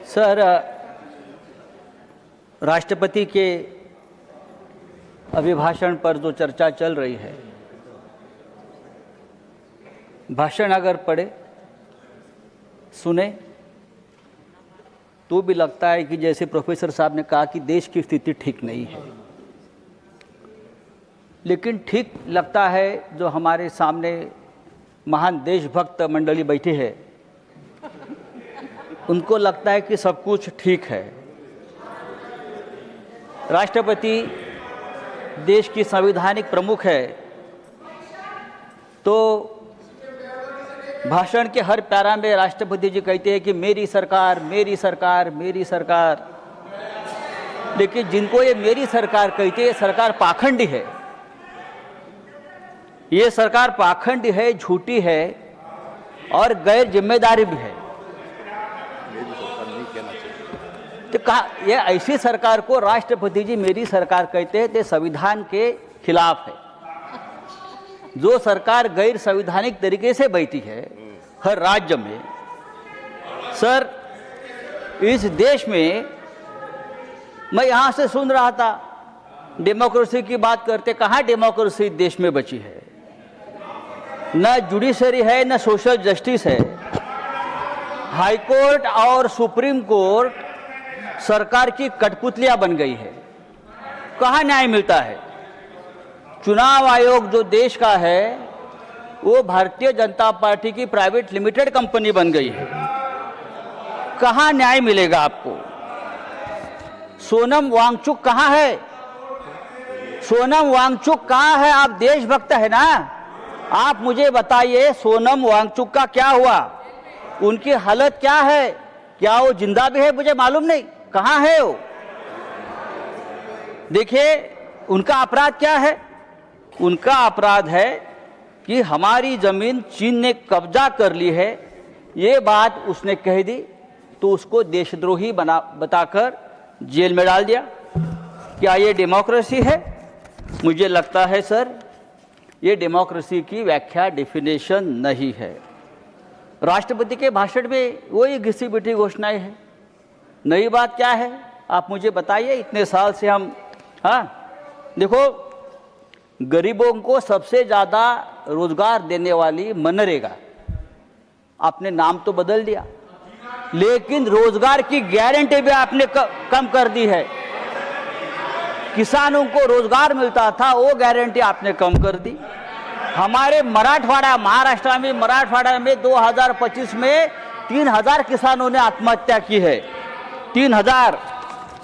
Sir, राष्ट्रपति के अभिभाषण पर जो चर्चा चल रही है, भाषण अगर पढ़े सुने तो भी लगता है कि जैसे प्रोफेसर साहब ने कहा कि देश की स्थिति ठीक नहीं है। लेकिन ठीक लगता है जो हमारे सामने महान देशभक्त मंडली बैठी है, उनको लगता है कि सब कुछ ठीक है। राष्ट्रपति देश की संवैधानिक प्रमुख है, तो भाषण के हर पैरा में राष्ट्रपति जी कहते हैं कि मेरी सरकार, मेरी सरकार, मेरी सरकार। लेकिन जिनको ये मेरी सरकार कहते हैं, ये सरकार पाखंडी है। ये सरकार पाखंडी है, झूठी है और गैर जिम्मेदारी भी है। तो कहा ये ऐसी सरकार को राष्ट्रपति जी मेरी सरकार कहते हैं, तो संविधान के खिलाफ है। जो सरकार गैर संवैधानिक तरीके से बैठी है हर राज्य में, सर इस देश में मैं यहाँ से सुन रहा था डेमोक्रेसी की बात करते, कहाँ डेमोक्रेसी देश में बची है? न जुडिशरी है, न सोशल जस्टिस है। हाई कोर्ट और सुप्रीम कोर्ट सरकार की कठपुतलियां बन गई है। कहाँ न्याय मिलता है? चुनाव आयोग जो देश का है वो भारतीय जनता पार्टी की प्राइवेट लिमिटेड कंपनी बन गई है। कहाँ न्याय मिलेगा आपको? सोनम वांगचुक कहाँ है? सोनम वांगचुक कहाँ है? आप देशभक्त है ना, आप मुझे बताइए सोनम वांगचुक का क्या हुआ? उनकी हालत क्या है? क्या वो जिंदा भी है? मुझे मालूम नहीं, कहाँ है वो? देखिए उनका अपराध क्या है? उनका अपराध है कि हमारी जमीन चीन ने कब्जा कर ली है। ये बात उसने कह दी तो उसको देशद्रोही बताकर जेल में डाल दिया। क्या ये डेमोक्रेसी है? मुझे लगता है सर ये डेमोक्रेसी की व्याख्या, डेफिनेशन नहीं है। राष्ट्रपति के भाषण में वही घिसी पिटी घोषणाएं हैं। नई बात क्या है आप मुझे बताइए। इतने साल से हम देखो गरीबों को सबसे ज़्यादा रोजगार देने वाली मनरेगा, आपने नाम तो बदल दिया, लेकिन रोजगार की गारंटी भी आपने कम कर दी है। किसानों को रोजगार मिलता था वो गारंटी आपने कम कर दी। हमारे मराठवाड़ा, महाराष्ट्र में मराठवाड़ा में 2025 में 3000 किसानों ने आत्महत्या की है। 3000।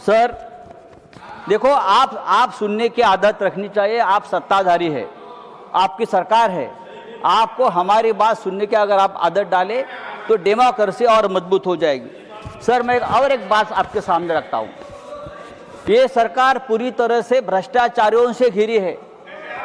सर देखो आप सुनने की आदत रखनी चाहिए। आप सत्ताधारी है, आपकी सरकार है, आपको हमारी बात सुनने की अगर आप आदत डालें तो डेमोक्रेसी और मजबूत हो जाएगी। सर मैं और एक बात आपके सामने रखता हूँ। ये सरकार पूरी तरह से भ्रष्टाचारियों से घिरी है।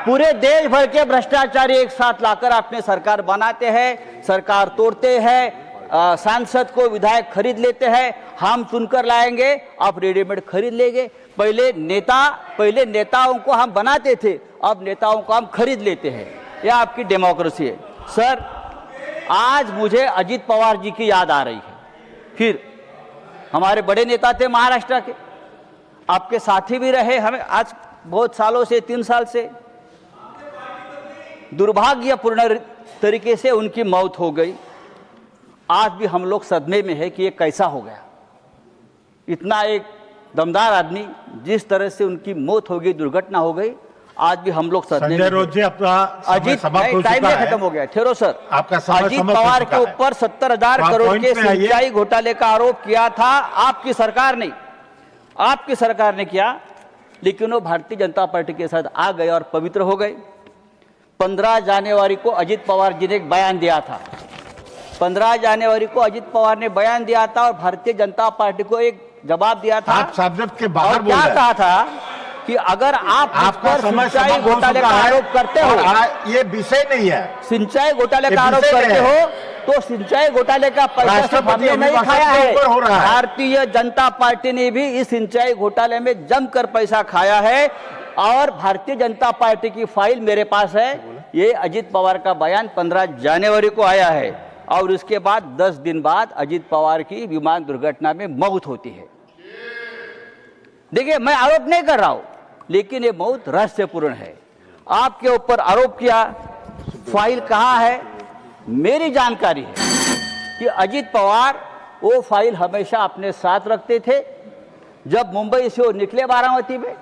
पूरे देश भर के भ्रष्टाचारी एक साथ लाकर अपने सरकार बनाते हैं, सरकार तोड़ते हैं, सांसद को विधायक खरीद लेते हैं। हम चुनकर लाएंगे, आप रेडीमेड खरीद लेंगे। पहले नेताओं को हम बनाते थे, अब नेताओं को हम खरीद लेते हैं। यह आपकी डेमोक्रेसी है। सर आज मुझे अजित पवार जी की याद आ रही है। फिर हमारे बड़े नेता थे महाराष्ट्र के, आपके साथी भी रहे हमें आज बहुत सालों से, 3 साल से। दुर्भाग्यपूर्ण तरीके से उनकी मौत हो गई। आज भी हम लोग सदमे में है कि ये कैसा हो गया। इतना एक दमदार आदमी, जिस तरह से उनकी मौत हो गई, दुर्घटना हो गई, आज भी हम लोग सदमे में। अजीत टाइम खत्म हो गया, ठहरो सर। अजीत पवार के ऊपर 70,000 करोड़ के सिंचाई घोटाले का आरोप किया था आपकी सरकार ने, आपकी सरकार ने किया। लेकिन वो भारतीय जनता पार्टी के साथ आ गए और पवित्र हो गए। 15 जनवरी को अजित पवार जी ने एक बयान दिया था। 15 जनवरी को अजित पवार ने बयान दिया था और भारतीय जनता पार्टी को एक जवाब दिया था। आप सब्जेक्ट के बाहर और क्या कहा था कि अगर आप सिंचाई घोटाले का आरोप करते हो, ये विषय नहीं है। सिंचाई घोटाले का आरोप करते हो तो सिंचाई घोटाले का पैसा सिर्फ हमने नहीं खाया है, भारतीय जनता पार्टी ने भी इस सिंचाई घोटाले में जमकर पैसा खाया है। और भारतीय जनता पार्टी की फाइल मेरे पास है। ये अजित पवार का बयान 15 जनवरी को आया है और उसके बाद 10 दिन बाद अजित पवार की विमान दुर्घटना में मौत होती है। देखिए, मैं आरोप नहीं कर रहा हूं, लेकिन ये मौत रहस्यपूर्ण है। आपके ऊपर आरोप किया, फाइल कहाँ है? मेरी जानकारी है कि अजित पवार वो फाइल हमेशा अपने साथ रखते थे। जब मुंबई से वो निकले बारामती में,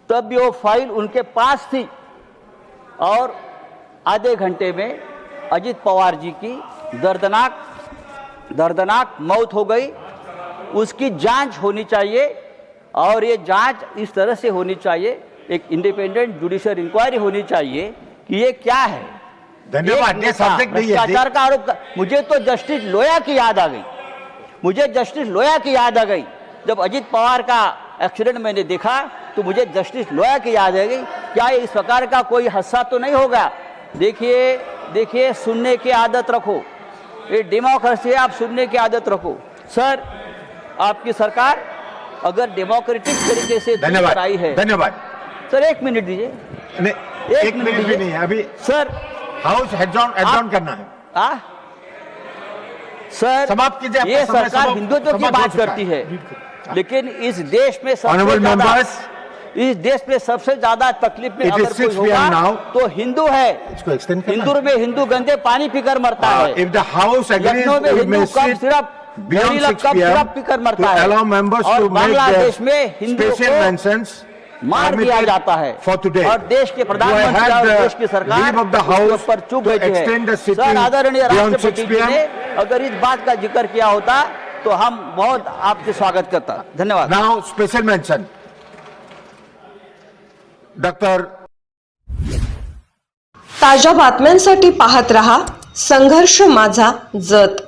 तब भी वो फाइल उनके पास थी और आधे घंटे में अजित पवार जी की दर्दनाक मौत हो गई। उसकी जांच होनी चाहिए और ये जांच इस तरह से होनी चाहिए, एक इंडिपेंडेंट जुडिशियल इंक्वायरी होनी चाहिए कि ये क्या है। धन्यवाद। ये सब्जेक्ट नहीं है। भ्रष्टाचार का आरोप मुझे तो जस्टिस लोया की याद आ गई। मुझे जस्टिस लोया की याद आ गई। जब अजित पवार का एक्सीडेंट मैंने देखा तो मुझे जस्टिस लोया की याद आ गई। क्या इस प्रकार का कोई हादसा तो नहीं होगा? देखिए, सुनने की आदत रखो। ये डेमोक्रेसी है, आप सुनने की आदत रखो। सर, आपकी सरकार अगर डेमोक्रेटिक तरीके से धन्यवाद आई है। धन्यवाद सर, 1 मिनट दीजिए। नहीं, 1 मिनट भी नहीं है अभी। सर, हाउस एडजॉर्न करना है। सर, समाप्त कीजिए। ये सरकार हिंदुत्व की बात करती है, लेकिन इस देश में इस देश में सबसे ज्यादा तकलीफ में अगर कोई होगा तो हिंदू है। हिंदू में हिंदू गंदे पानी पीकर मरता है। लखनऊ में हिंदू कप सिर्फ पीकर मरता है और बांग्लादेश में हिंदू को मार दिया जाता है और देश के प्रधानमंत्री और देश की सरकार उसके ऊपर चुप बैठी है। सर, आदरणीय राष्ट्रपति जी ने अगर इस बात का जिक्र किया होता तो हम बहुत आपके स्वागत करता। धन्यवाद। Now special mention doctor. ताज्या बातम्यांसाठी पाहत रहा संघर्ष माझा जत।